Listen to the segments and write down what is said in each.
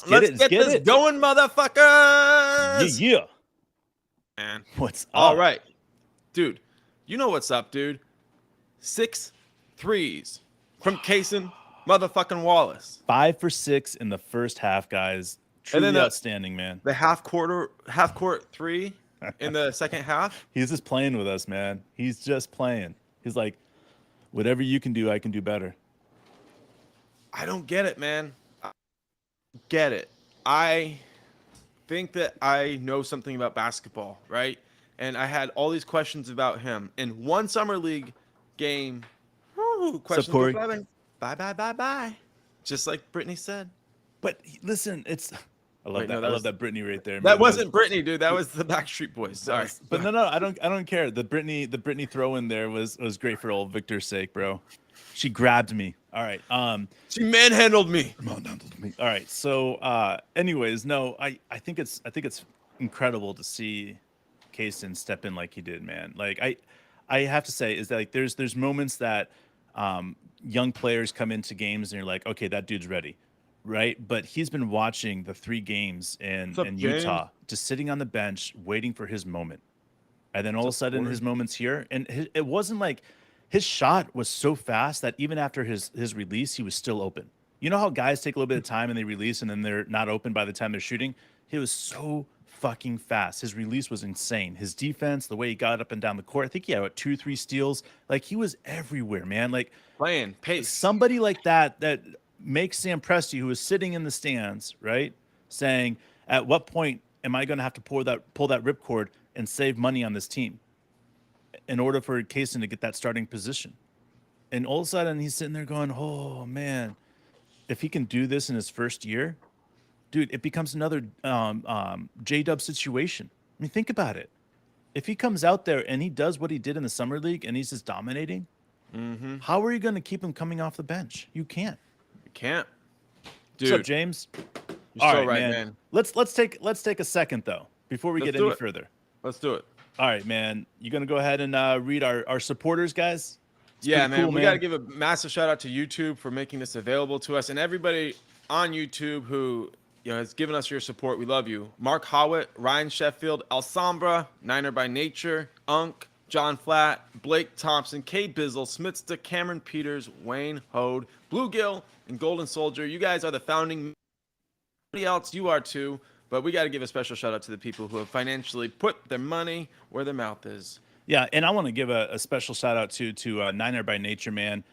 Let's get this going, Yeah, motherfuckers. yeah. Man. What's All up? right. Dude, you know what's up, dude. 6 threes from Cason motherfucking Wallace. 5 for 6 in the first half, guys. And then Truly outstanding, man. the half court three in the second half. He's just playing with us, man. He's just playing. He's like, whatever you can do, I can do better. I don't get it, man. I get it. I think that I know something about basketball, right? And I had all these questions about him. In one summer league game, What's up, questions were Corey? flying. Bye, bye, bye, bye. Just like Brittany said. But listen, it's I love Wait, that. no, I love that Britney right there, that man. wasn't Brittany, dude. That was the Backstreet Boys. Sorry. But no, I don't care. The Britney throw in there was great for old Victor's sake, bro. She grabbed me. All right. She manhandled me. All right. So anyways, no, I think it's incredible to see Cason step in like he did, man. Like I have to say is that like there's moments that young players come into games and you're like, okay, that dude's ready. Right. But he's been watching the 3 games What's up, in James? Utah, just sitting on the bench, waiting for his moment. And then all of a What's up, sudden Corey? his moments here. And it wasn't like his shot was so fast that even after his release, he was still open. You know how guys take a little bit of time and they release and then they're not open by the time they're shooting? He was so fucking fast. His release was insane. His defense, the way he got up and down the court, I think he had what, 2, 3 steals. Like he was everywhere, man. Like Playing pace. somebody like that makes Sam Presti, who is sitting in the stands, right, saying, "At what point am I going to have to pull that ripcord and save money on this team in order for Cason to get that starting position?" And all of a sudden, he's sitting there going, "Oh man, if he can do this in his first year, dude, it becomes another J Dub situation." I mean, think about it. If he comes out there and he does what he did in the summer league and he's just dominating, Mm-hmm. how are you going to keep him coming off the bench? You can't. You can't. What's up, Dude, James? you're All so right, right, man. man. Let's take a second though before we Let's get do any it. further. Let's do it. All right, man. You gonna go ahead and read our supporters, guys? It's Yeah, pretty man. cool, We got to man. give a massive shout out to YouTube for making this available to us and everybody on YouTube who has given us your support. We love you. Mark Howitt, Ryan Sheffield, Alsambra, Niner by Nature, Unk, John Flatt, Blake Thompson, Kay Bizzle, Smithsta, Cameron Peters, Wayne Hode, Bluegill, and Golden Soldier. You guys are the founding. Everybody else, you are too. But we got to give a special shout out to the people who have financially put their money where their mouth is. Yeah, and I want to give a special shout out to Niner by Nature, man.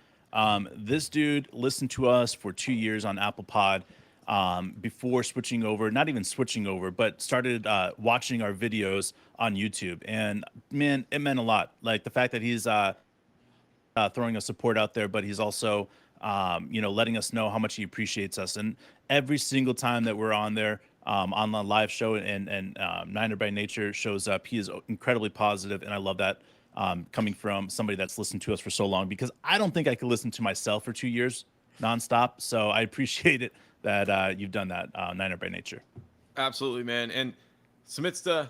This dude listened to us for 2 years on Apple Pod before switching over, not even switching over, but started watching our videos on YouTube. And man, it meant a lot. Like the fact that he's throwing us support out there, but he's also, letting us know how much he appreciates us. And every single time that we're on there, on the live show and Niner by Nature shows up, he is incredibly positive, and I love that coming from somebody that's listened to us for so long because I don't think I could listen to myself for 2 years nonstop. So I appreciate it that you've done that, Niner by Nature. Absolutely, man. And Smithsta,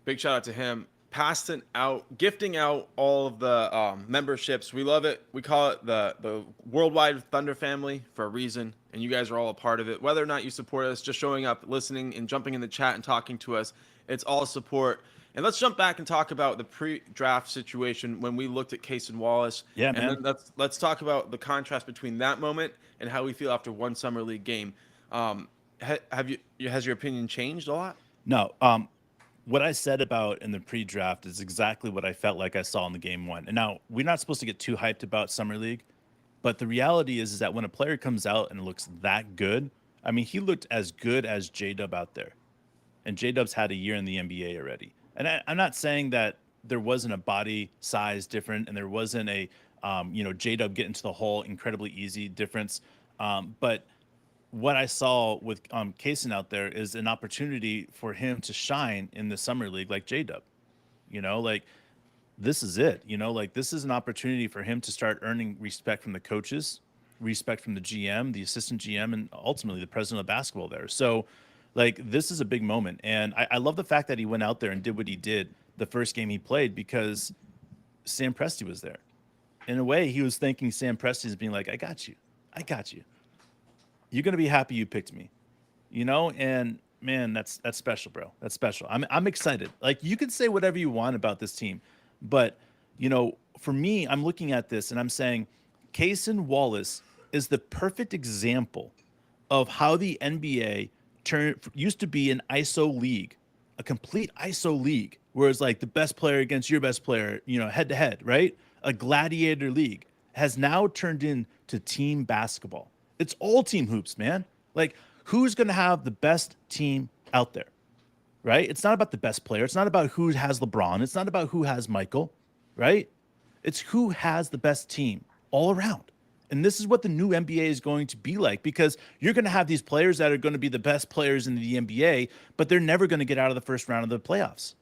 big shout out to him. Passing out, gifting out all of the memberships. We love it. We call it the Worldwide Thunder Family for a reason, and you guys are all a part of it. Whether or not you support us, just showing up, listening, and jumping in the chat and talking to us, it's all support. And let's jump back and talk about the pre-draft situation when we looked at Cason Wallace. Yeah, and man. then let's talk about the contrast between that moment and how we feel after one summer league game. Has your opinion changed a lot? No, what I said about in the pre-draft is exactly what I felt like I saw in the game one. And now we're not supposed to get too hyped about summer league, but the reality is that when a player comes out and looks that good, I mean, he looked as good as J Dub out there, and J Dub's had a year in the NBA already. And I'm not saying that there wasn't a body size different, and there wasn't a, J Dub get into the hole incredibly easy difference, but what I saw with Cason out there is an opportunity for him to shine in the summer league like J Dub. Like this is it. Like this is an opportunity for him to start earning respect from the coaches, respect from the GM, the assistant GM, and ultimately the president of basketball there. So, like this is a big moment, and I love the fact that he went out there and did what he did the first game he played because Sam Presti was there. In a way, he was thanking Sam Presti as being like, "I got you, I got you. You're gonna be happy you picked me." and man, that's special, bro. That's special. I'm excited. Like, you can say whatever you want about this team, but for me, I'm looking at this and I'm saying Cason Wallace is the perfect example of how the NBA used to be an ISO league, a complete ISO league, where it's like the best player against your best player, head to head, right? A gladiator league has now turned into team basketball. It's all team hoops, man. Like, who's going to have the best team out there, right? It's not about the best player. It's not about who has LeBron. It's not about who has Michael, right? It's who has the best team all around. And this is what the new NBA is going to be like, because you're going to have these players that are going to be the best players in the NBA, but they're never going to get out of the first round of the playoffs.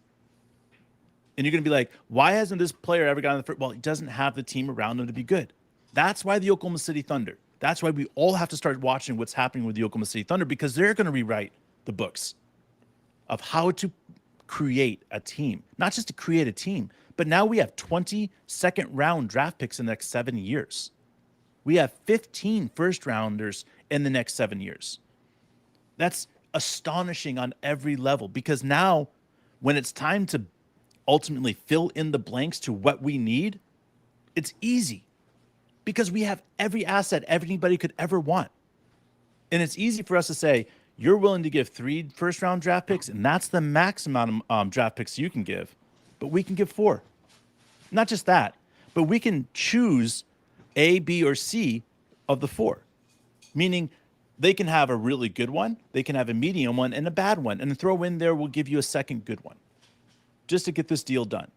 And you're going to be like, why hasn't this player ever gotten the first? Well, he doesn't have the team around him to be good. That's why the Oklahoma City Thunder. That's why we all have to start watching what's happening with the Oklahoma City Thunder, because they're going to rewrite the books of how to create a team. Not just to create a team, but now we have 20 second-round draft picks in the next 7 years. We have 15 first-rounders in the next 7 years. That's astonishing on every level, because now when it's time to ultimately fill in the blanks to what we need, it's easy, because we have every asset anybody could ever want. And it's easy for us to say, you're willing to give 3 first-round draft picks, and that's the max amount of draft picks you can give. But we can give 4. Not just that, but we can choose A, B, or C of the 4. Meaning they can have a really good one, they can have a medium one, and a bad one. And the throw in there will give you a second good one, just to get this deal done.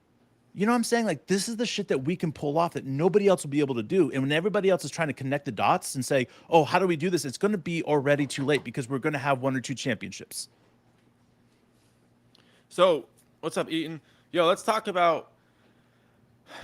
You know what I'm saying? Like, this is the shit that we can pull off that nobody else will be able to do. And when everybody else is trying to connect the dots and say, oh, how do we do this? It's going to be already too late, because we're going to have 1 or 2 championships. So, what's up, Eaton? Yo, let's talk about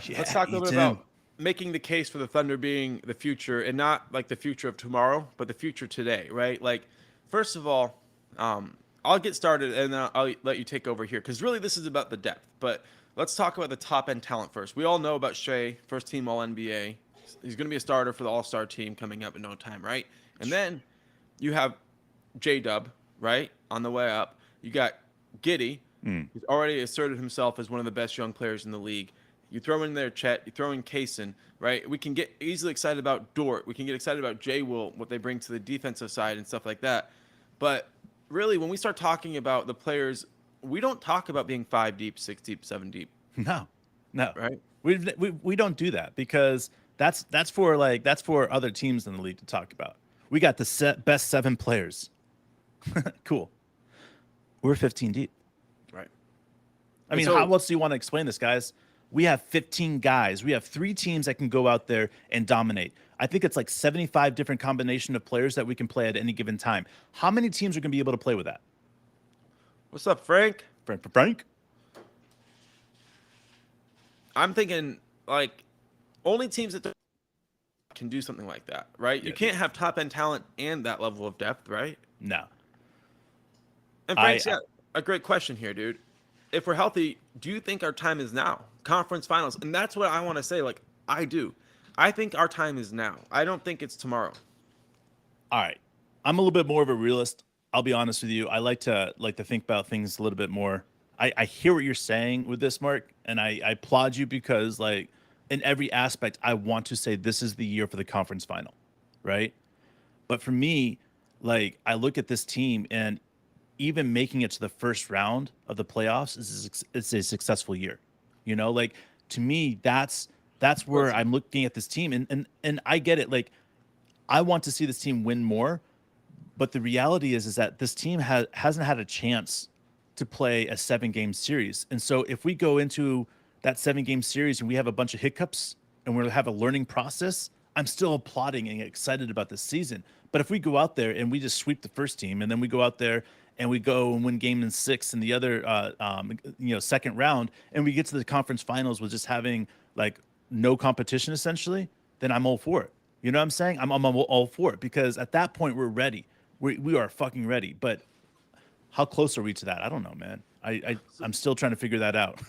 let's talk a little bit about making the case for the Thunder being the future, and not like the future of tomorrow, but the future today, right? Like, first of all, I'll get started and then I'll let you take over here, because really this is about the depth. But let's talk about the top end talent first. We all know about Shea, first team All NBA. He's going to be a starter for the All-Star team coming up in no time, right? And then you have J-Dub, right, on the way up. You got Giddey. He's already asserted himself as one of the best young players in the league. You throw in there Chet, you throw in Cason, right? We can get easily excited about Dort. We can get excited about J. Will, what they bring to the defensive side and stuff like that. But really, when we start talking about the players, we don't talk about being 5 deep, 6 deep, 7 deep. No, right? We don't do that, because that's for other teams in the league to talk about. We got the best 7 players. Cool. We're 15 deep. Right. I mean, how else do you want to explain this, guys? We have 15 guys. We have 3 teams that can go out there and dominate. I think it's like 75 different combination of players that we can play at any given time. How many teams are going to be able to play with that? What's up, Frank? Frank? I'm thinking, like, only teams that can do something like that, right? Yeah, you can't have top end talent and that level of depth, right? No. And Frank's got a great question here, dude. If we're healthy, do you think our time is now? Conference finals. And that's what I want to say. Like, I do. I think our time is now. I don't think it's tomorrow. All right. I'm a little bit more of a realist. I'll be honest with you. I like to think about things a little bit more. I hear what you're saying with this, Mark, and I applaud you, because, like, in every aspect, I want to say this is the year for the conference final, right? But for me, like, I look at this team, and even making it to the first round of the playoffs it's a successful year. Like, to me, that's where I'm looking at this team, and I get it. Like, I want to see this team win more, but the reality is that this team hasn't had a chance to play a 7-game series. And so if we go into that 7-game series and we have a bunch of hiccups and we'll have a learning process, I'm still applauding and excited about this season. But if we go out there and we just sweep the first team, and then we go out there and we go and win game in 6 in the other, second round, and we get to the conference finals with just having, like, no competition essentially, then I'm all for it. You know what I'm saying? I'm all for it, because at that point we're ready. We are fucking ready. But how close are we to that? I don't know, man. I'm still trying to figure that out.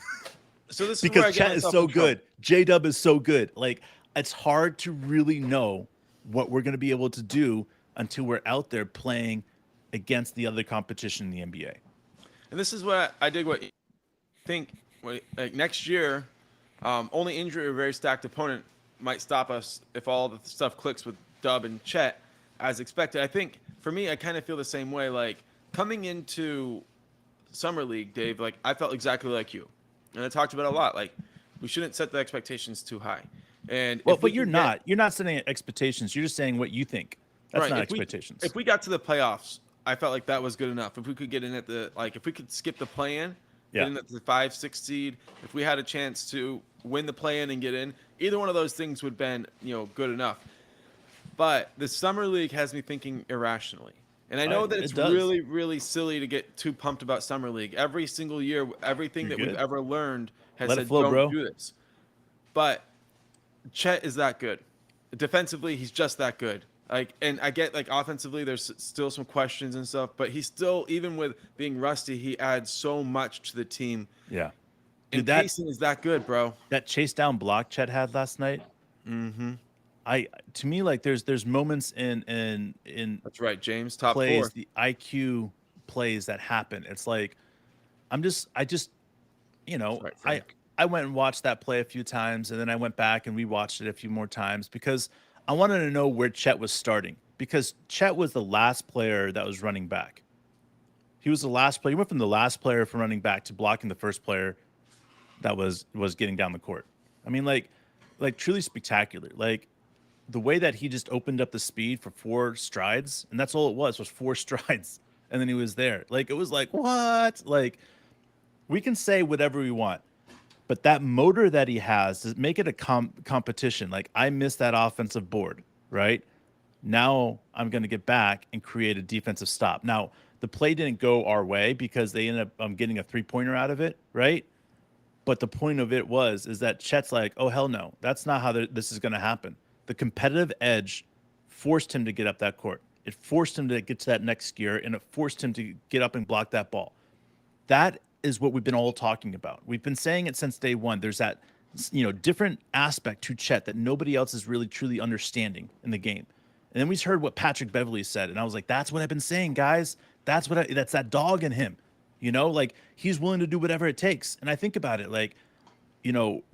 So this is because where I get Chet is so good. J-Dub is so good. Like, it's hard to really know what we're going to be able to do until we're out there playing against the other competition in the NBA. And this is what I dig. What you think? Like next year, only injury or very stacked opponent might stop us if all the stuff clicks with Dub and Chet as expected. I think for me, I kind of feel the same way. Like coming into Summer League, Dave, like I felt exactly like you, and I talked about it a lot. Like we shouldn't set the expectations too high. And Well, if we but you're can not. You're not setting expectations. You're just saying what you think. That's right, not if we expectations. if we got to the playoffs, I felt like that was good enough. If we could get in at the if we could skip the play-in, Yeah. get in at the 5-6 seed, if we had a chance to win the play-in and get in, either one of those things would have been good enough. But the Summer League has me thinking irrationally. And I know that it's it does. really, really silly to get too pumped about Summer League. Every single year, everything You're that we've good. ever learned has Let it said, flow, don't bro. do this. But Chet is that good. Defensively, he's just that good. And I get offensively, there's still some questions and stuff, but he's still, even with being rusty, he adds so much to the team. Yeah. And Dude, Cason is that good, bro. that chase down block Chet had last night. Mm-hmm. To me, like there's moments in That's right, James, top plays, four. the IQ plays that happen. It's like I just Right, Frank. I went and watched that play a few times, and then I went back and rewatched it a few more times because I wanted to know where Chet was starting, because Chet was the last player that was running back. He was the last player. He went from the last player from running back to blocking the first player that was getting down the court. I mean, like truly spectacular. Like the way that he just opened up the speed for 4 strides, and that's all it was 4 strides, and then he was there. Like it was like, what? Like we can say whatever we want, but that motor that he has to make it a competition. Like I missed that offensive board, right? Now I'm going to get back and create a defensive stop. Now the play didn't go our way because they ended up getting a 3-pointer out of it, right? But the point of it is that Chet's like, oh hell no, that's not how this is going to happen. The competitive edge forced him to get up that court. It forced him to get to that next gear, and it forced him to get up and block that ball. That is what we've been all talking about. We've been saying it since day one. There's that, different aspect to Chet that nobody else is really truly understanding in the game. And then we heard what Patrick Beverley said, and I was like, that's what I've been saying, guys. That's that dog in him. Like he's willing to do whatever it takes. And I think about it, like,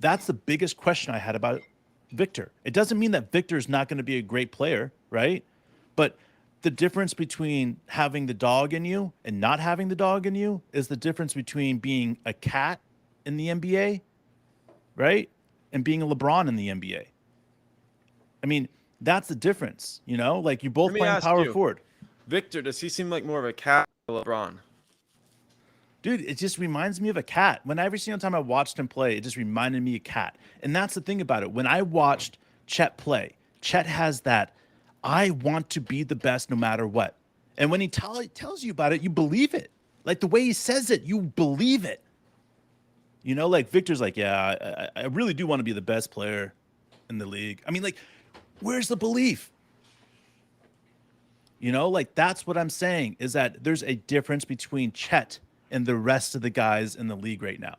that's the biggest question I had about Victor. It doesn't mean that Victor is not going to be a great player, right? But the difference between having the dog in you and not having the dog in you is the difference between being a cat in the NBA, right? And being a LeBron in the NBA. I mean, that's the difference, like you both playing power forward. Victor, does he seem like more of a cat or LeBron? Dude, it just reminds me of a cat. When every single time I watched him play, it just reminded me of cat. And that's the thing about it. When I watched Chet play, Chet has that, I want to be the best no matter what. And when he tells you about it, you believe it. Like the way he says it, you believe it. Like Victor's like, yeah, I really do want to be the best player in the league. I mean, like, where's the belief? Like that's what I'm saying, is that there's a difference between Chet and the rest of the guys in the league right now.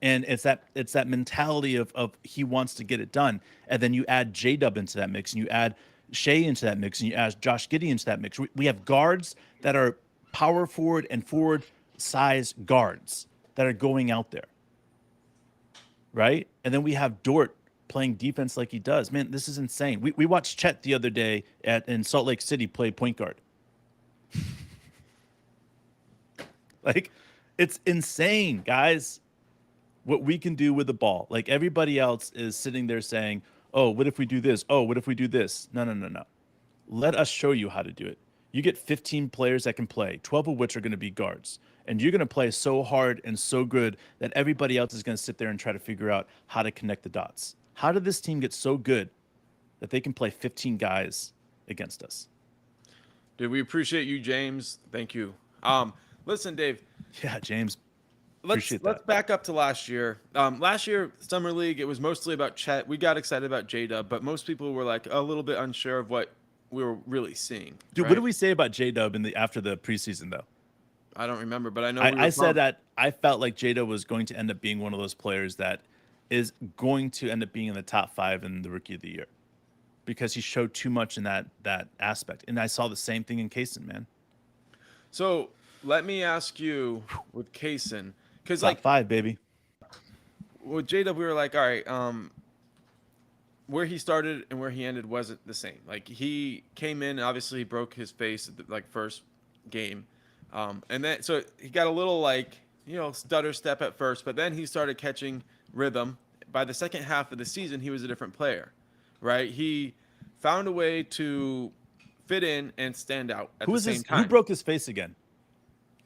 And it's that mentality of he wants to get it done. And then you add J-Dub into that mix, and you add Shea into that mix, and you add Josh Giddey into that mix. We have guards that are power forward and forward size guards that are going out there, right? And then we have Dort playing defense like he does. Man, this is insane. We watched Chet the other day in Salt Lake City play point guard. Like, it's insane, guys, what we can do with the ball. Like, everybody else is sitting there saying, oh, what if we do this? Oh, what if we do this? No. Let us show you how to do it. You get 15 players that can play, 12 of which are going to be guards. And you're going to play so hard and so good that everybody else is going to sit there and try to figure out how to connect the dots. How did this team get so good that they can play 15 guys against us? Dude, we appreciate you, James. Thank you. Listen, Dave. Yeah, James. Let's back up to last year. Last year, Summer League, it was mostly about Chet. We got excited about J-Dub, but most people were like a little bit unsure of what we were really seeing. Dude, right? What did we say about J-Dub after the preseason, though? I don't remember, but I know I said that I felt like J-Dub was going to end up being one of those players that is going to end up being in the top 5 in the Rookie of the Year, because he showed too much in that aspect. And I saw the same thing in Cason, man. So let me ask you with Cason, because Top like five, baby. with J-Dub, we were like, all right, where he started and where he ended wasn't the same. Like he came in, obviously he broke his face at the like first game, and then so he got a little like stutter step at first, but then he started catching rhythm. By the second half of the season, he was a different player, right? He found a way to fit in and stand out at Who the was same his? Who time. broke his face again?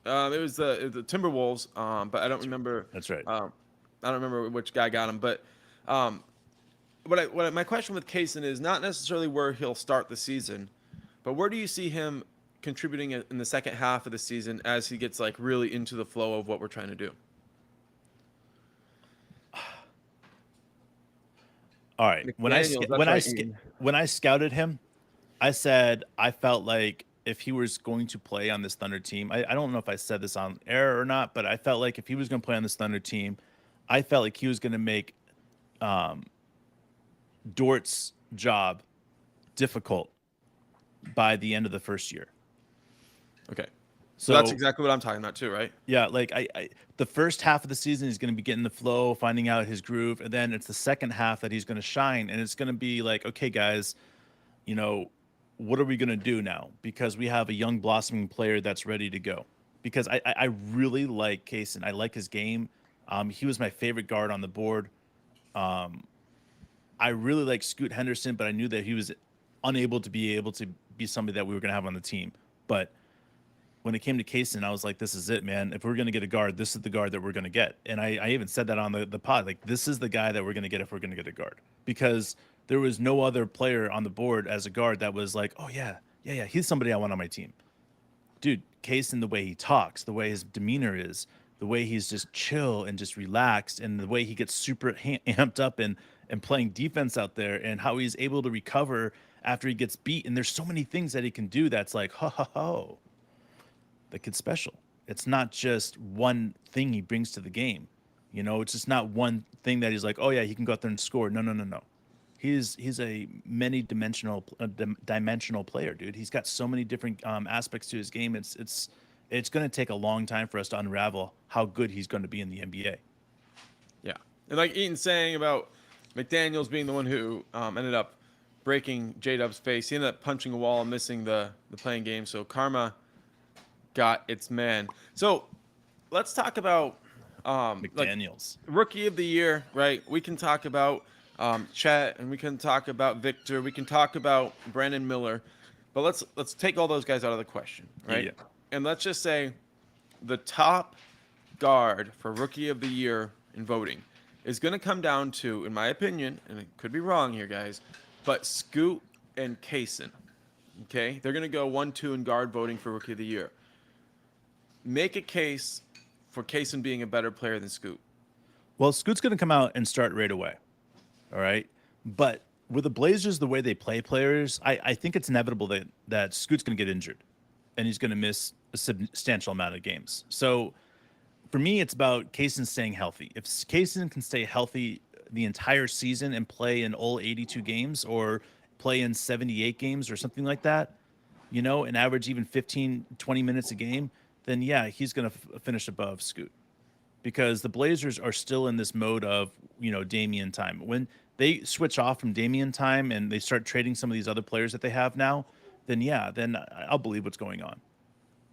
It was the Timberwolves, but I don't remember. That's right. I don't remember which guy got him, but um, my question with Kaysen is not necessarily where he'll start the season, but where do you see him contributing in the second half of the season as he gets like really into the flow of what we're trying to do? All right. McDaniels, that's right, Ian. When I scouted him, I said I felt like if he was going to play on this Thunder team, I don't know if I said this on air or not, but I felt like if he was going to play on this Thunder team, I felt like he was going to make um, Dort's job difficult by the end of the first year. Okay, so that's So exactly what I'm talking about too, right? yeah, like the first half of the season he's going to be getting the flow, finding out his groove, and then it's the second half that he's going to shine, and it's going to be like, okay, guys, you know, what are we going to do now? Because we have a young blossoming player that's ready to go. Because I really like Cason. I like his game. He was my favorite guard on the board. Um, I really like Scoot Henderson, but I knew that he was unable to be somebody that we were going to have on the team. But when it came to Cason, I was like, this is it, man. If we're going to get a guard, this is the guard that we're going to get. And I even said that on the pod. Like, this is the guy that we're going to get if we're going to get a guard. Because there was no other player on the board as a guard that was like, oh, yeah, he's somebody I want on my team. Dude, Cason, the way he talks, the way his demeanor is, the way he's just chill and just relaxed, and the way he gets super amped up and playing defense out there, and how he's able to recover after he gets beat. And there's so many things that he can do that's like, ho, ho, ho. The kid's special. It's not just one thing he brings to the game. You know, it's just not one thing that he's like, oh yeah, he can go out there and score. No, no, no, no. He's a many dimensional player, dude. He's got so many different aspects to his game. It's going to take a long time for us to unravel how good he's going to be in the NBA. Yeah, and like Eaton saying about McDaniels being the one who ended up breaking J-Dub's face. He ended up punching a wall and missing the playing game. So karma got its man. So let's talk about like McDaniels. rookie of the year, right? We can talk about Chet, and we can talk about Victor. We can talk about Brandon Miller, but let's take all those guys out of the question, right? Yeah. And let's just say the top guard for rookie of the year in voting is going to come down to, in my opinion, and it could be wrong here, guys, but Scoot and Cason. Okay, they're going to go 1-2 in guard voting for rookie of the year. Make a case for Cason being a better player than Scoot. Well, Scoot's going to come out and start right away. All right. But with the Blazers, the way they play players, I think it's inevitable that Scoot's going to get injured and he's going to miss a substantial amount of games. So for me, it's about Cason staying healthy. If Cason can stay healthy the entire season and play in all 82 games or play in 78 games or something like that, you know, and average even 15, 20 minutes a game, then yeah, he's going to finish above Scoot. Because the Blazers are still in this mode of, you know, Damian time. When they switch off from Damian time and they start trading some of these other players that they have now, then yeah, then I'll believe what's going on.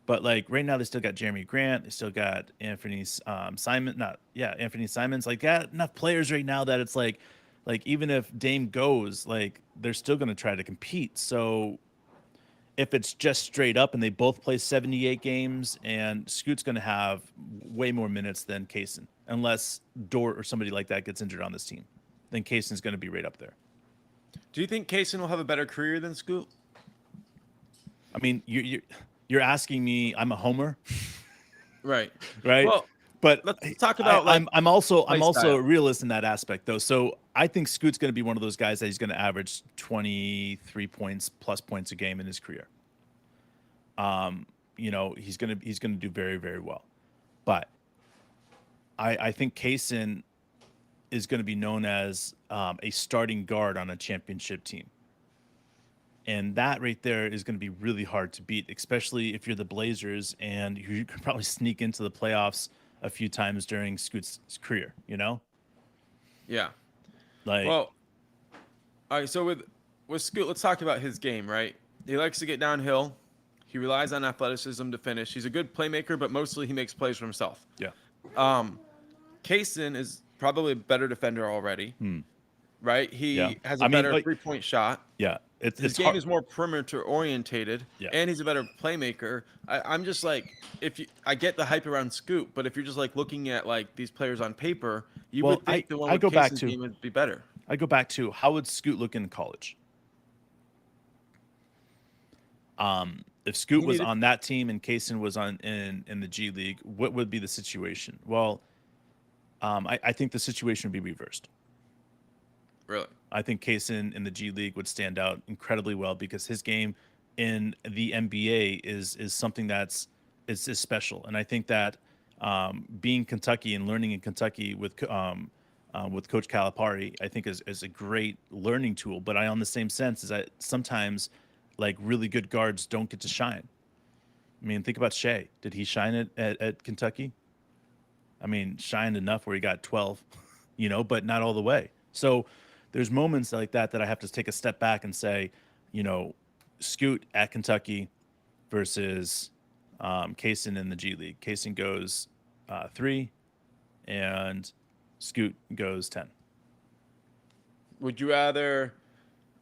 But like right now, they still got Jeremy Grant, they still got Anthony Anthony Simons. Like, got enough players right now that it's like even if Dame goes, like they're still going to try to compete. So if it's just straight up and they both play 78 games, and Scoot's going to have way more minutes than Cason, unless Dort or somebody like that gets injured on this team, then Cason's going to be right up there. Do you think Cason will have a better career than Scoot? I mean, you're asking me. I'm a homer, Right. right? Well, But let's talk about I'm also style. a realist in that aspect though. So I think Scoot's going to be one of those guys that he's going to average 23 plus points a game in his career. You know, he's going to do very, very well. But I think Cason is going to be known as a starting guard on a championship team. And that right there is going to be really hard to beat, especially if you're the Blazers and you can probably sneak into the playoffs a few times during Scoot's career, you know? Yeah. Like, Well, all right. So with Scoot, let's talk about his game. Right. He likes to get downhill. He relies on athleticism to finish. He's a good playmaker, but mostly he makes plays for himself. yeah. Um, Cason is probably a better defender already. Right. Yeah. He has a I mean, better like, 3-point shot. yeah, His it's game hard. is more perimeter orientated, Yeah. and he's a better playmaker. I'm just like, I get the hype around Scoot, but if you're just like looking at like these players on paper, you Well, would think the one I with go back Cason's to game would be better. how would Scoot look in college? If Scoot He was needed on that team and Cason was in the G League, what would be the situation? Well, I think the situation would be reversed. really. I think Cason in the G League would stand out incredibly well because his game in the NBA is something that's is special, and I think that being Kentucky and learning in Kentucky with Coach Calipari, I think is a great learning tool. But I, on the same sense, is that sometimes like really good guards don't get to shine. I mean, think about Shea. Did he shine at Kentucky? I mean, shined enough where he got 12, you know, but not all the way. So there's moments like that that I have to take a step back and say, you know, Scoot at Kentucky versus Cason in the G League. Cason goes 3 and Scoot goes 10. Would you rather,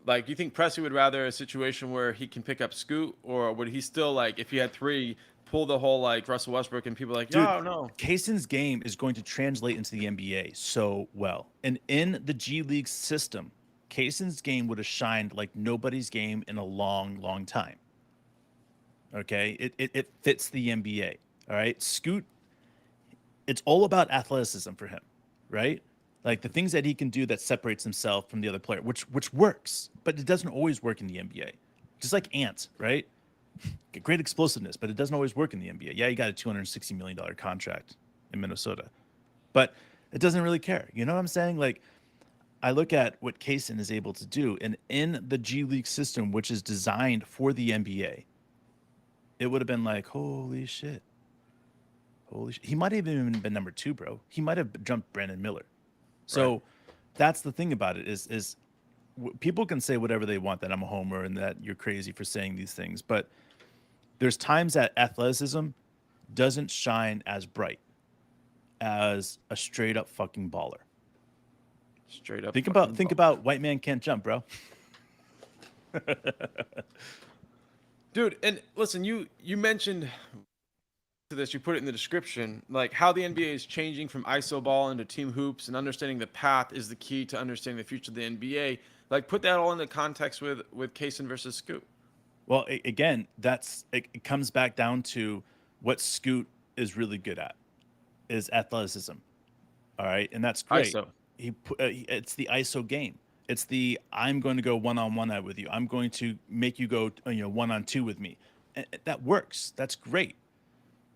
like, you think Pressey would rather a situation where he can pick up Scoot, or would he still like if he had 3 pull the whole like Russell Westbrook and people are like, Dude, oh no, Cason's game is going to translate into the NBA so well. And in the G League system, Cason's game would have shined like nobody's game in a long, long time. Okay. It fits the NBA. All right. Scoot, it's all about athleticism for him, right? Like the things that he can do that separates himself from the other player, which works, but it doesn't always work in the NBA. Just like Ant, right? Great explosiveness, but it doesn't always work in the NBA. Yeah, you got a $260 million contract in Minnesota, but it doesn't really care. You know what I'm saying? Like, I look at what Cason is able to do, and in the G League system, which is designed for the NBA, it would have been like, holy shit. Holy shit. He might have even been number 2, bro. He might have jumped Brandon Miller. So Right. that's the thing about it is people can say whatever they want, that I'm a homer and that you're crazy for saying these things, but there's times that athleticism doesn't shine as bright as a straight up fucking baller. straight up. Think fucking about white man can't jump, bro. dude. And listen, you mentioned to this, you put it in the description, like how the NBA is changing from ISO ball into team hoops, and understanding the path is the key to understanding the future of the NBA. Like, put that all into context with Cason versus Scoot. Well, again, it comes back down to what Scoot is really good at is athleticism. All right, and that's great. ISO. It's the ISO game. It's the I'm going to go one on one with you. I'm going to make you go one on two with me. And that works. That's great.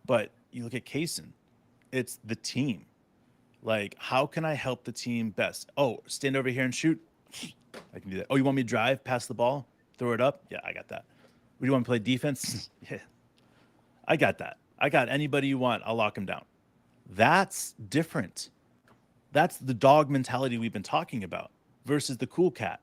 But you look at Cason, it's the team. Like, how can I help the team best? Oh, stand over here and shoot. I can do that. Oh, you want me to drive, pass the ball, throw it up? Yeah, I got that. Would you want to play defense? Yeah, I got that. I got anybody you want. I'll lock him down. That's different. That's the dog mentality we've been talking about versus the cool cat.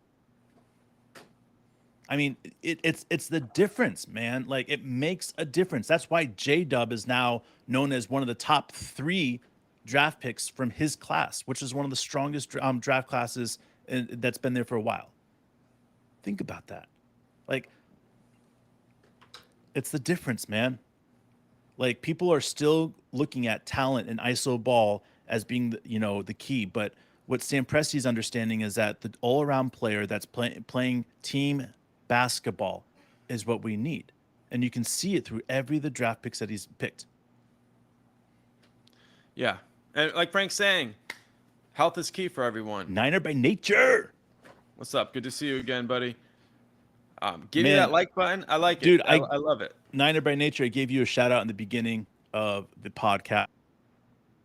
I mean, it's the difference, man. Like, it makes a difference. That's why J-Dub is now known as one of the top 3 draft picks from his class, which is one of the strongest draft classes that's been there for a while. Think about that. Like, it's the difference, man. Like, people are still looking at talent and ISO ball as being the key, but what Sam Presti's understanding is that the all-around player that's playing team basketball is what we need, and you can see it through every of the draft picks that he's picked. Yeah, and like Frank's saying, health is key for everyone. Niner by nature. What's up? Good to see you again, buddy. Give me Man, that like button. I like dude, it. I love it. Niner by nature. I gave you a shout out in the beginning of the podcast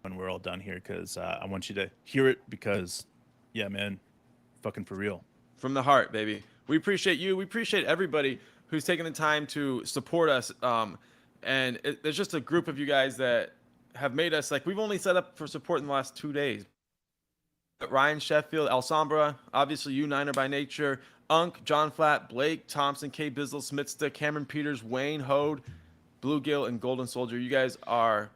when we're all done here because I want you to hear it because, yeah, man, fucking for real. From the heart, baby. We appreciate you. We appreciate everybody who's taking the time to support us. There's just a group of you guys that have made us like we've only set up for support in the last 2 days. Ryan Sheffield, Alsambra, obviously you, Niner by Nature, Unk, John Flatt, Blake, Thompson, K. Bizzle, Smithsta, Cameron Peters, Wayne, Hode, Bluegill, and Golden Soldier. You guys are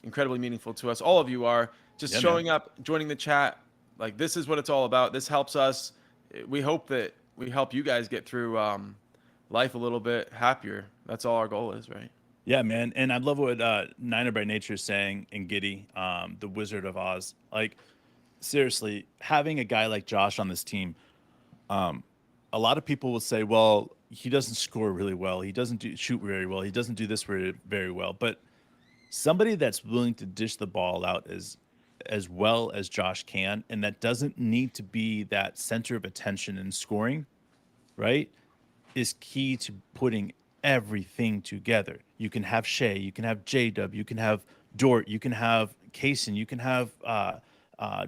incredibly meaningful to us. All of you are. Just showing up, joining the chat. Like, this is what it's all about. This helps us. We hope that we help you guys get through life a little bit happier. That's all our goal is, right? Yeah, man. And I love what Niner by Nature is saying in Giddy, the Wizard of Oz. Like, seriously, having a guy like Josh on this team, a lot of people will say, well, he doesn't score really well. He doesn't shoot very well. He doesn't do this very well. But somebody that's willing to dish the ball out as well as Josh can, and that doesn't need to be that center of attention in scoring, right, is key to putting everything together. You can have Shea, you can have J-Dub, you can have Dort, you can have Cason, you can have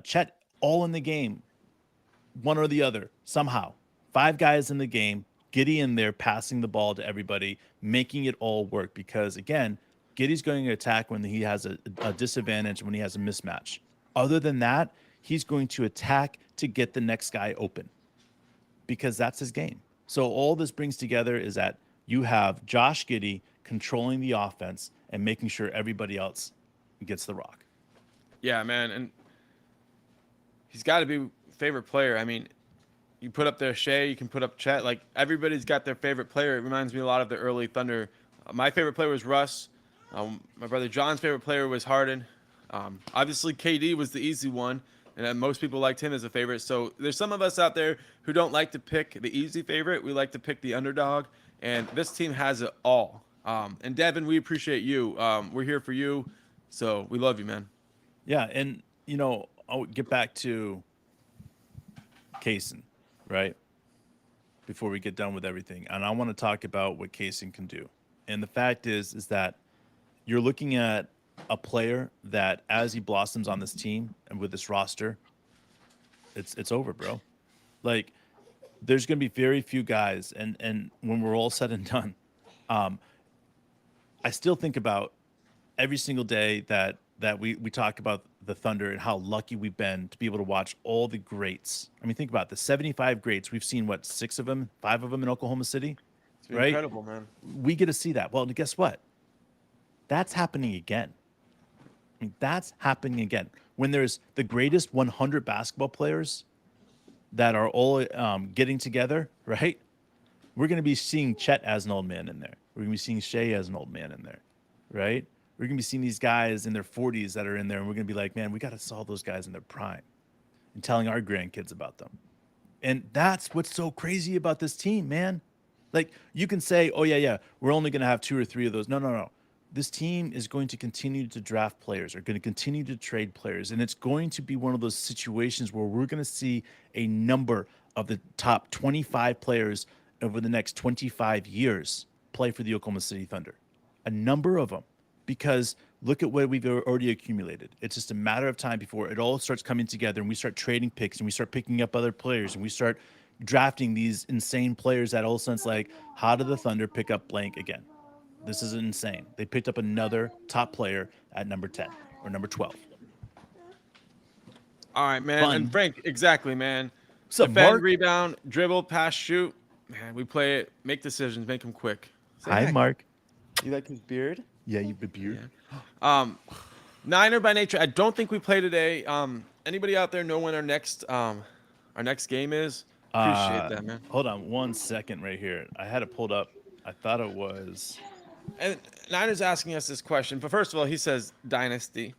Chet, all in the game, one or the other, somehow. 5 guys in the game, Giddy in there, passing the ball to everybody, making it all work. Because, again, Giddy's going to attack when he has a disadvantage, when he has a mismatch. Other than that, he's going to attack to get the next guy open because that's his game. So all this brings together is that you have Josh Giddey controlling the offense and making sure everybody else gets the rock. Yeah, man. And he's got to be favorite player. I mean, you put up there Shea, you can put up Chet. Like, everybody's got their favorite player. It reminds me a lot of the early Thunder. My favorite player was Russ. My brother John's favorite player was Harden. Obviously, KD was the easy one, and most people liked him as a favorite. So there's some of us out there who don't like to pick the easy favorite. We like to pick the underdog, and this team has it all. And Devin, we appreciate you. We're here for you, so we love you, man. Yeah, and, I'll get back to Cason, right, before we get done with everything. And I want to talk about what Cason can do. And the fact is that you're looking at a player that, as he blossoms on this team and with this roster, it's over, bro. Like, there's going to be very few guys, and when we're all said and done, I still think about every single day that we talk about the Thunder and how lucky we've been to be able to watch all the greats. I mean, think about the 75 greats. We've seen, what, 6 of them, 5 of them in Oklahoma City, It's right? incredible, man. We get to see that. Well, guess what? That's happening again. I mean, that's happening again. When there's the greatest 100 basketball players that are all getting together, right? We're going to be seeing Chet as an old man in there. We're going to be seeing Shea as an old man in there, right? We're going to be seeing these guys in their 40s that are in there, and we're going to be like, man, we got to saw those guys in their prime and telling our grandkids about them. And that's what's so crazy about this team, man. Like, you can say, oh, yeah, we're only going to have 2 or 3 of those. No. This team is going to continue to draft players, are going to continue to trade players. And it's going to be one of those situations where we're going to see a number of the top 25 players over the next 25 years play for the Oklahoma City Thunder. A number of them. Because look at what we've already accumulated. It's just a matter of time before it all starts coming together and we start trading picks and we start picking up other players and we start drafting these insane players that all of a sudden it's like, how did the Thunder pick up blank again? This is insane. They picked up another top player at number 10 or number 12. All right, man. Fun. And Frank, exactly, man. So Defend, Mark, rebound, dribble, pass, shoot. Man, we play it. Make decisions. Make them quick. hi, Mark. You like his beard? Yeah, you beard. Yeah. Niner by Nature. I don't think we play today. Anybody out there know when our next game is? Appreciate that, man. Hold on 1 second right here. I had it pulled up. I thought it was. And Niner's asking us this question, but first of all, he says Dynasty,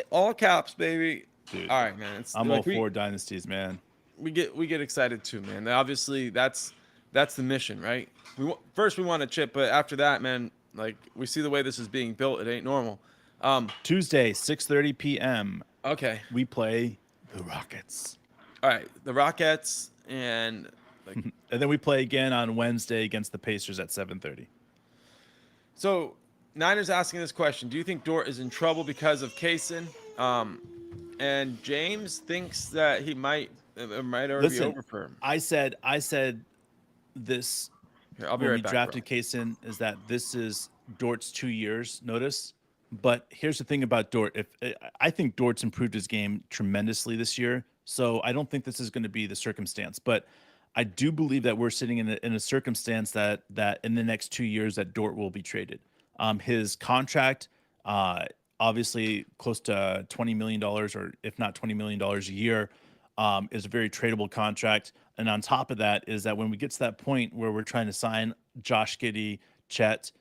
all caps, baby. Dude, all right, man. I'm all for dynasties, man. We get excited too, man. Obviously, that's the mission, right? First we want a chip, but after that, man, like, we see the way this is being built. It ain't normal. Tuesday, 6:30 p.m. Okay. We play the Rockets. All right, the Rockets, and like, and then we play again on Wednesday against the Pacers at 7:30. So, Niners asking this question: do you think Dort is in trouble because of Cason? And James thinks that he might already be over for him. I said this Here, I'll be when right we back, drafted bro. Cason is that this is Dort's 2 years notice. But here's the thing about Dort. If I think Dort's improved his game tremendously this year, so I don't think this is going to be the circumstance. But I do believe that we're sitting in a circumstance that in the next 2 years that Dort will be traded. His contract, uh, obviously close to $20 million, or if not $20 million a year, is a very tradable contract. And on top of that is that when we get to that point where we're trying to sign Josh Giddey, Chet,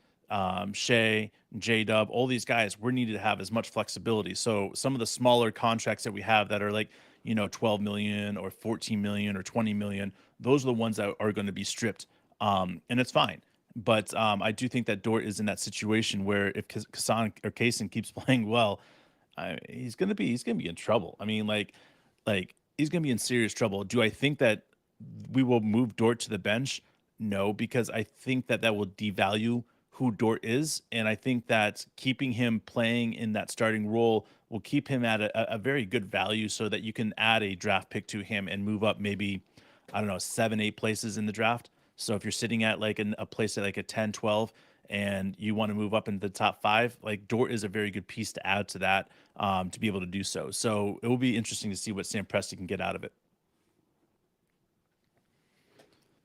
Shea, J Dub, all these guys, we're needed to have as much flexibility. So some of the smaller contracts that we have that are like, 12 million or 14 million or 20 million, those are the ones that are going to be stripped. And it's fine. But I do think that Dort is in that situation where if Cason or Cason keeps playing well, he's gonna be in trouble. I mean, like he's gonna be in serious trouble. Do I think that we will move Dort to the bench? No, because I think that that will devalue who Dort is, and I think that keeping him playing in that starting role will keep him at a very good value, so that you can add a draft pick to him and move up maybe, I don't know, 7, 8 places in the draft. So if you're sitting at like a place at like a 10, 12, and you want to move up into the top 5, like Dort is a very good piece to add to that, to be able to do so. So it will be interesting to see what Sam Presti can get out of it.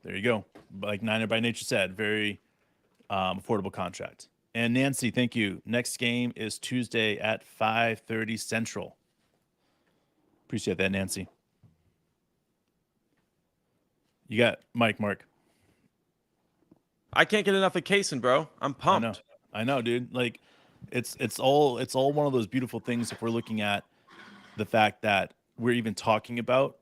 There you go. Like Niner by Nature said, very affordable contract. And Nancy, thank you. Next game is Tuesday at 5:30 Central. Appreciate that, Nancy. You got Mark. I can't get enough of Cason, bro. I'm pumped. I know, dude. Like, it's all one of those beautiful things if we're looking at the fact that we're even talking about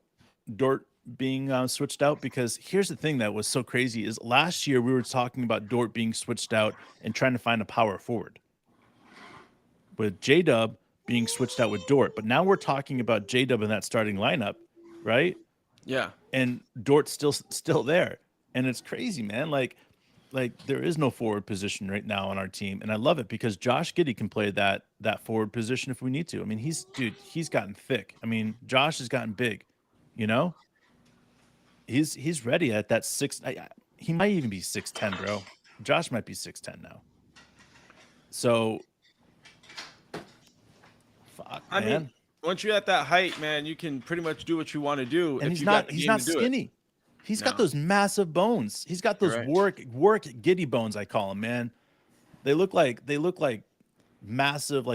Dort being switched out. Because here's the thing that was so crazy is last year we were talking about Dort being switched out and trying to find a power forward with J-Dub being switched out with Dort. But now we're talking about J-Dub in that starting lineup, right? Yeah. And Dort's still there. And it's crazy, man. Like there is no forward position right now on our team, and I love it because Josh Giddey can play that forward position if we need to. I mean, he's gotten thick. I mean, Josh has gotten big. He's ready at that 6. He might even be 6'10", bro. Josh might be 6'10" now. So, fuck, I man. mean, once you're at that height, man, you can pretty much do what you want to do. And if he's you not got the game to do skinny. It. He's got those massive bones. He's got those You're right. work Giddy bones, I call them, man. They look like massive.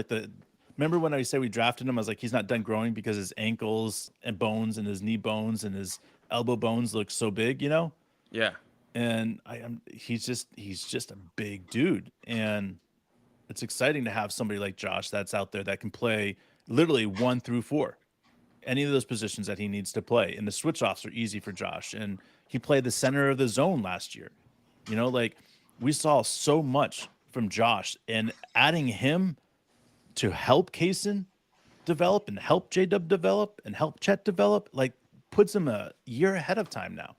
Remember when I said we drafted him? I was like, he's not done growing because his ankles and bones and his knee bones and his elbow bones look so big, Yeah. And he's just a big dude, and it's exciting to have somebody like Josh that's out there that can play literally 1 through 4. Any of those positions that he needs to play. And the switch offs are easy for Josh. And he played the center of the zone last year. We saw so much from Josh, and adding him to help Cason develop and help J-Dub develop and help Chet develop, puts him a year ahead of time now.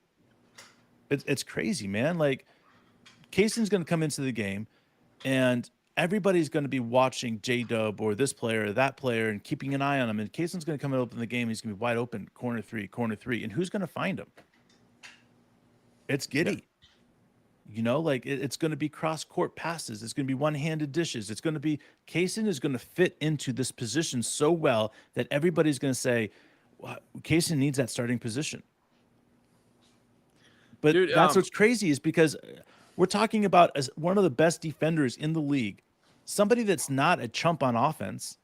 It's crazy, man. Cason's going to come into the game, and everybody's going to be watching J-Dub or this player or that player and keeping an eye on him. And Cason's going to come up in the game. He's going to be wide open, corner three. And who's going to find him? It's Giddey. Yeah. It's going to be cross-court passes. It's going to be one-handed dishes. It's going to be Cason is going to fit into this position so well that everybody's going to say, well, Cason needs that starting position. But dude, that's what's crazy is because we're talking about as one of the best defenders in the league, somebody that's not a chump on offense,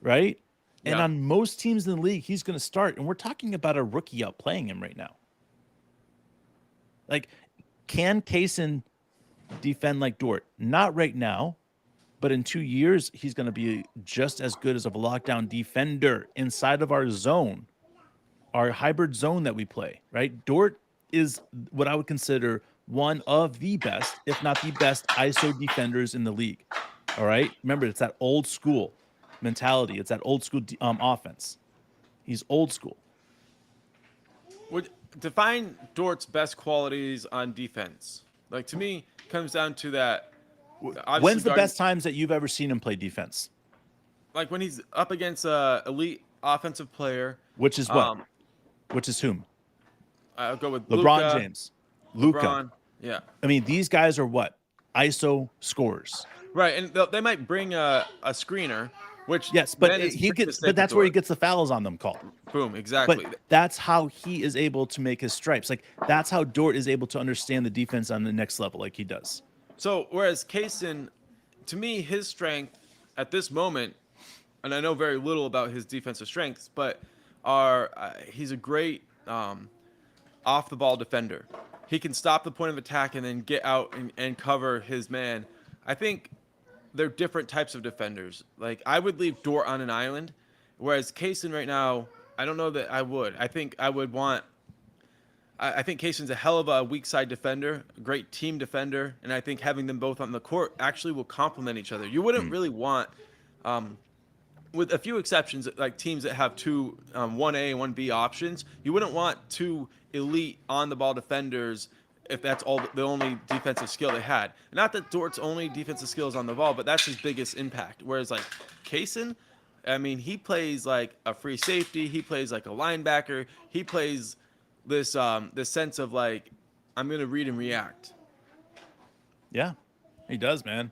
right? Yeah. And on most teams in the league, he's going to start. And we're talking about a rookie outplaying him right now. Can Cason defend like Dort? Not right now, but in 2 years, he's going to be just as good as a lockdown defender inside of our zone, our hybrid zone that we play, right? Dort is what I would consider one of the best, if not the best, ISO defenders in the league. All right? Remember, it's that old school mentality. It's that old school offense. He's old school. Would define Dort's best qualities on defense. To me, comes down to that. When's the best times that you've ever seen him play defense? When he's up against a elite offensive player. Which is what? Which is whom? I'll go with LeBron Luka. James. Luca. LeBron. Yeah. I mean, these guys are what? ISO scorers. Right, and they might bring a screener, which Yes, but then it's he pretty gets, safe but with that's where he Dort. gets the fouls on them called. Boom, But exactly. that's how he is able to make his stripes. Like that's how Dort is able to understand the defense on the next level, like he does. So whereas Cason, to me, his strength at this moment, and I know very little about his defensive strengths, but he's a great off the ball defender. He can stop the point of attack and then get out and cover his man. I think they're different types of defenders. Like I would leave Dort on an island, whereas Cason right now, I don't know that I would. I think I would want. I think Cason's a hell of a weak side defender, a great team defender, and I think having them both on the court actually will complement each other. You wouldn't really want, with a few exceptions, like teams that have two 1A and 1B options, you wouldn't want two elite on the ball defenders if that's all the only defensive skill they had. Not that Dort's only defensive skill is on the ball, but that's his biggest impact. Whereas like Cason, I mean, he plays like a free safety, he plays like a linebacker, he plays this sense of like I'm gonna read and react. Yeah, he does, man.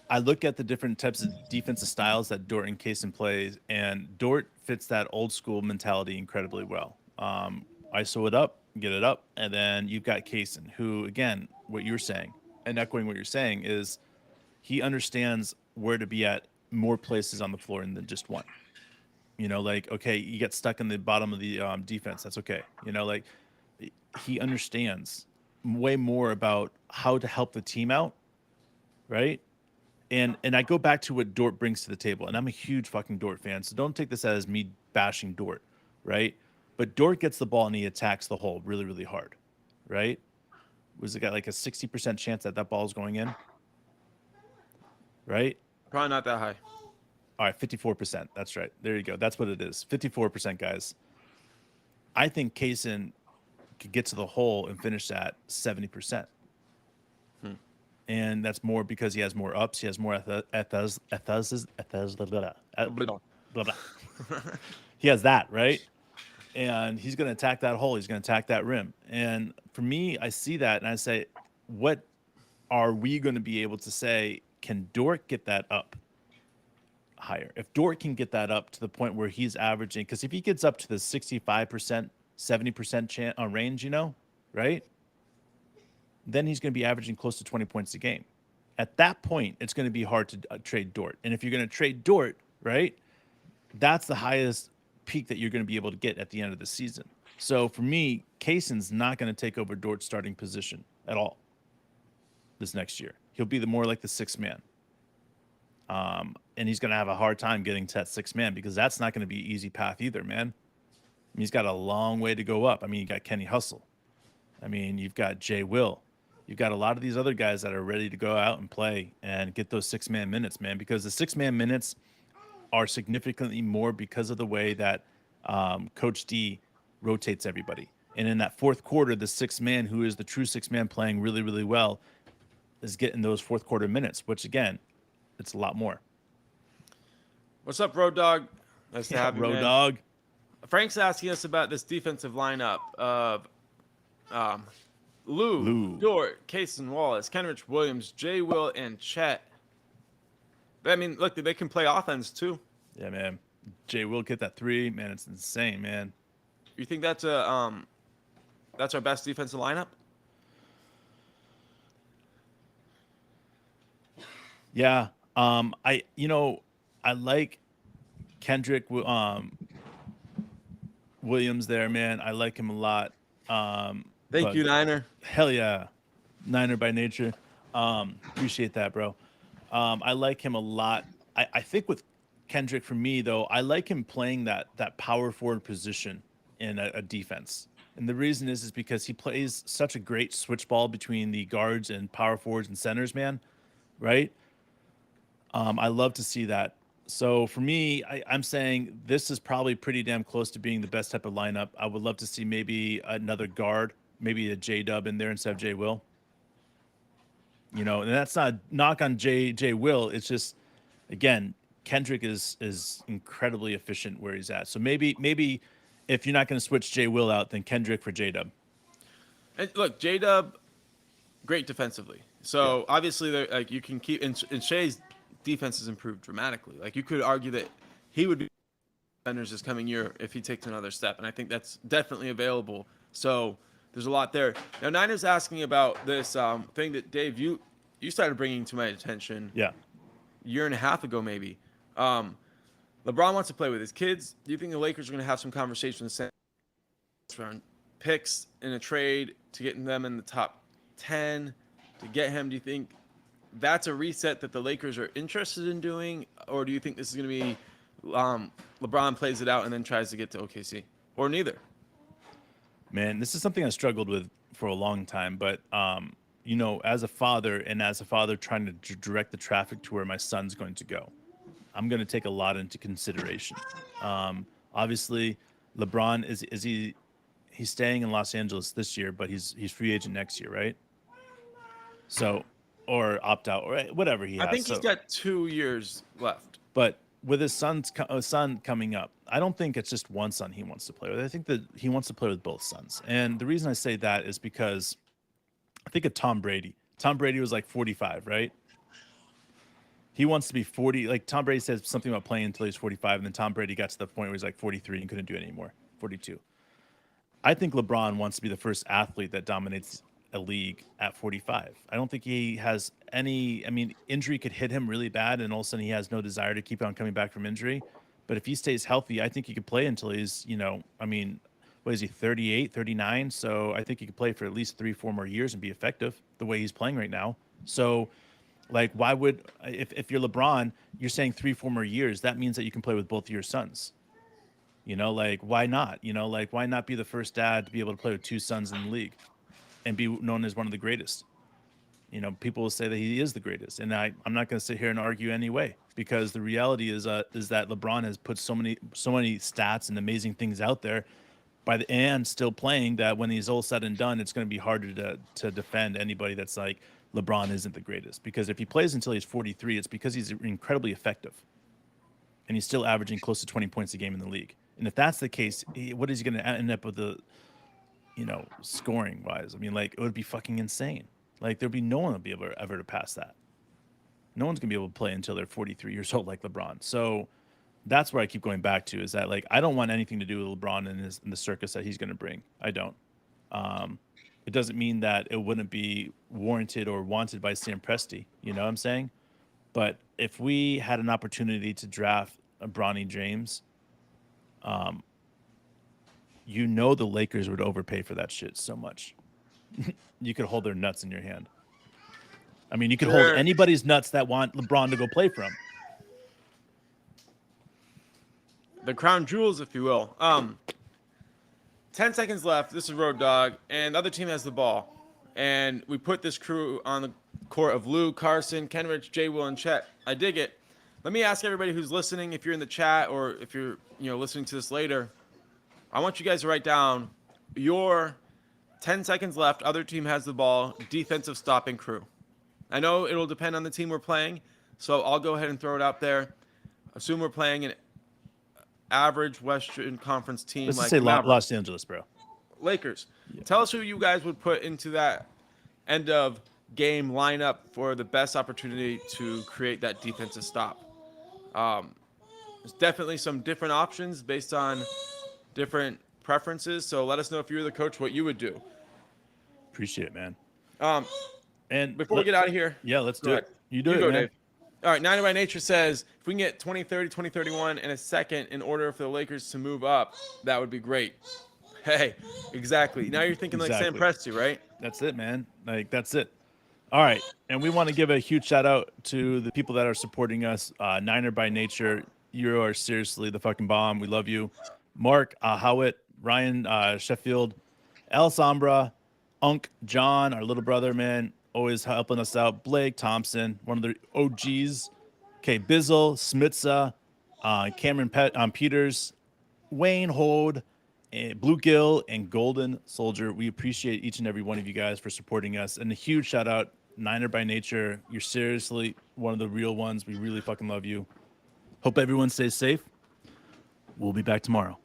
I look at the different types of defensive styles that Dort and Cason plays, and Dort fits that old school mentality incredibly well. ISO it up, get it up, and then you've got Cason, who, again, what you're saying, and echoing what you're saying, is he understands where to be at more places on the floor than just one. You know, like, okay, you get stuck in the bottom of the defense. That's okay. You know, like he understands way more about how to help the team out, right? And I go back to what Dort brings to the table, and I'm a huge fucking Dort fan, so don't take this as me bashing Dort, right? But Dort gets the ball and he attacks the hole really, really hard, right? Was it got like a 60% chance that ball is going in, right? Probably not that high. All right, 54%. That's right. There you go. That's what it is. 54%, guys. I think Cason could get to the hole and finish at 70%. And that's more because he has more ups. He has more he has that, right? And he's going to attack that hole. He's going to attack that rim. And for me, I see that and I say, what are we going to be able to say? Can Dort get that up higher? If Dort can get that up to the point where he's averaging, because if he gets up to the 65%, 70% range, you know, right? Then he's going to be averaging close to 20 points a game. At that point, it's going to be hard to trade Dort. And if you're going to trade Dort, right, that's the highest peak that you're going to be able to get at the end of the season. So for me, Cason's not going to take over Dort's starting position at all this next year. He'll be more like the sixth man. And he's going to have a hard time getting to that sixth man because that's not going to be an easy path either, man. I mean, he's got a long way to go up. I mean, you got Kenny Hustle. I mean, you've got Jay Will. You've got a lot of these other guys that are ready to go out and play and get those six-man minutes, man, because the six-man minutes are significantly more because of the way that Coach D rotates everybody. And in that fourth quarter, the sixth man, who is the true sixth man playing really, really well, is getting those fourth quarter minutes, which, again, it's a lot more. What's up, Road Dog? Nice to have you, Road man. Dog. Frank's asking us about this defensive lineup of Lou, Dort, Cason, Wallace, Kenrich Williams, Jay Will, and Chet. I mean, look, they can play offense too. Yeah, man. Jay Will get that three, man. It's insane, man. You think that's our best defensive lineup? Yeah. I like Kendrick Williams there, man. I like him a lot. Thank you, Niner. Hell yeah. Niner by nature. Appreciate that, bro. I like him a lot. I think with Kendrick, for me, though, I like him playing that power forward position in a defense. And the reason is because he plays such a great switch ball between the guards and power forwards and centers, man. Right? I love to see that. So for me, I'm saying this is probably pretty damn close to being the best type of lineup. I would love to see maybe another guard, maybe a J-Dub in there instead of Jay Will. You know, and that's not a knock on Jay Will. It's just, again, Kendrick is incredibly efficient where he's at. So maybe if you're not going to switch J Will out, then Kendrick for J Dub. And look, J Dub, great defensively. So obviously, like you can keep and Shea's defense has improved dramatically. Like you could argue that he would be defenders this coming year if he takes another step, and I think that's definitely available. So there's a lot there. Now Niners asking about this thing that Dave you started bringing to my attention. Yeah. A year and a half ago maybe. LeBron wants to play with his kids. Do you think the Lakers are going to have some conversations around picks in a trade to get them in the top 10 to get him? Do you think that's a reset that the Lakers are interested in doing, or do you think this is going to be LeBron plays it out and then tries to get to OKC, or neither? Man, this is something I struggled with for a long time, but you know, as a father trying to direct the traffic to where my son's going to go, I'm going to take a lot into consideration. Obviously, LeBron he's staying in Los Angeles this year, but he's free agent next year, right? So, or opt out, or whatever he has. I think he's got 2 years left. But with his son coming up, I don't think it's just one son he wants to play with. I think that he wants to play with both sons. And the reason I say that is because I think of Tom Brady. Tom Brady was like 45, right? He wants to be 40. Like Tom Brady says something about playing until he's 45, and then Tom Brady got to the point where he's like 43 and couldn't do it anymore, 42. I think LeBron wants to be the first athlete that dominates a league at 45. I don't think he has any, I mean, injury could hit him really bad, and all of a sudden he has no desire to keep on coming back from injury. But if he stays healthy, I think he could play until he's, you know, I mean, what is he, 38, 39? So I think he could play for at least 3-4 more years and be effective the way he's playing right now. So, like, why would, if you're LeBron, you're saying 3-4 more years, that means that you can play with both of your sons. You know, like, why not? You know, like, why not be the first dad to be able to play with 2 sons in the league and be known as one of the greatest? You know, people will say that he is the greatest, and I'm not going to sit here and argue anyway, because the reality is that LeBron has put so many stats and amazing things out there and still playing, that when he's all said and done, it's going to be harder to defend anybody that's like, LeBron isn't the greatest. Because if he plays until he's 43, it's because he's incredibly effective, and he's still averaging close to 20 points a game in the league. And if that's the case, what is he going to end up with, the, you know, scoring wise? I mean, like, it would be fucking insane. Like, there'd be no one would be able ever to pass that. No one's gonna be able to play until they're 43 years old like LeBron. So that's where I keep going back to, is that, like, I don't want anything to do with LeBron and the circus that he's gonna bring. I don't. It doesn't mean that it wouldn't be warranted or wanted by Sam Presti. You know what I'm saying? But if we had an opportunity to draft a Bronny James, you know, the Lakers would overpay for that shit so much. You could hold their nuts in your hand. I mean, you could hold anybody's nuts that want LeBron to go play for him. The crown jewels, if you will. 10 seconds left. This is Road Dogg, and the other team has the ball. And we put this crew on the court of Lou, Carson, Kenrich, J. Will, and Chet. I dig it. Let me ask everybody who's listening, if you're in the chat or if you're, you know, listening to this later, I want you guys to write down your 10 seconds left, other team has the ball, defensive stopping crew. I know it'll depend on the team we're playing, so I'll go ahead and throw it out there. Assume we're playing an average Western Conference team. Let's like say Los Angeles, bro. Lakers. Yeah. Tell us who you guys would put into that end of game lineup for the best opportunity to create that defensive stop. There's definitely some different options based on different preferences, so let us know if you were the coach what you would do. Appreciate it, man. And before we get out of here, yeah, let's do it. You do it, go, man. Dave. All right, 90 by Nature says if we can get 2030, 2031 and a second in order for the Lakers to move up, that would be great. Hey, exactly. Now you're thinking like Sam Presti, right? That's it, man. Like, that's it. All right, and we want to give a huge shout out to the people that are supporting us. Niner by Nature, you are seriously the fucking bomb. We love you. Mark Howitt, Ryan Sheffield, El Sombra, Unk, John, our little brother, man, always helping us out. Blake Thompson, one of the OGs. Okay, Bizzle, Smitza, Cameron Peters, Wayne Hold, Bluegill, and Golden Soldier. We appreciate each and every one of you guys for supporting us. And a huge shout out, Niner by Nature. You're seriously one of the real ones. We really fucking love you. Hope everyone stays safe. We'll be back tomorrow.